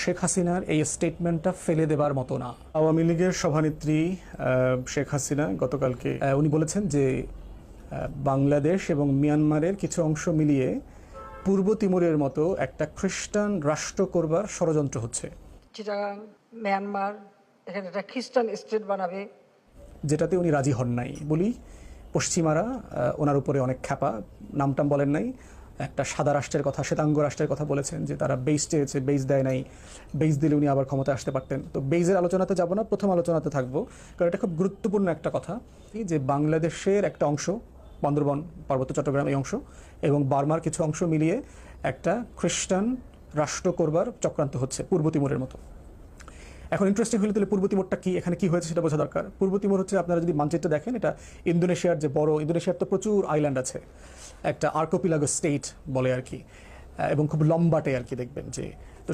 শেখ হাসিনার এই স্টেটমেন্টটা ফেলে দেবার মতো না। আওয়ামী লীগের সভানেত্রী শেখ হাসিনা গতকালকে উনি বলেছেন যে বাংলাদেশ এবং মিয়ানমারের কিছু অংশ মিলিয়ে পূর্ব তিমুরের মতো একটা খ্রিস্টান রাষ্ট্র করবার ষড়যন্ত্র হচ্ছে। চিটাগাং, মিয়ানমার, এখানে একটা খ্রিস্টান স্টেট বানাবে, যেটাতে উনি রাজি হন নাই বলি পশ্চিমারা ওনার উপরে অনেক খ্যাপা, নামটাম বলেন নাই, একটা সাদা রাষ্ট্রের কথা, শ্বেতাঙ্গ রাষ্ট্রের কথা বলেছেন যে তারা বেস চেয়েছে, বেস দেয় নাই, বেস দিলে উনি আবার ক্ষমতায় আসতে পারতেন। তো বেইজের আলোচনাতে যাব না, প্রথম আলোচনাতে থাকবো, কারণ এটা খুব গুরুত্বপূর্ণ একটা কথা যে বাংলাদেশের একটা অংশ, বান্দরবন, পার্বত্য চট্টগ্রাম এই অংশ এবং বার্মার কিছু অংশ মিলিয়ে একটা খ্রিস্টান রাষ্ট্র করবার চক্রান্ত হচ্ছে পূর্ব তিমুরের মতো। এখন ইন্টারেস্টিং হলে তাহলে পূর্ব তিমুরটা কি, এখানে কি হয়েছে সেটা বোঝা দরকার। পূর্ব তিমুর হচ্ছে, আপনারা যদি মানচিত্র দেখেন, এটা ইন্দোনেশিয়ার যে বড়, ইন্দোনেশিয়ার তো প্রচুর আইল্যান্ড আছে, একটা আর্কোপিলাগো স্টেট বলে আর কি, এবং খুব লম্বাটে আর কি, দেখবেন যে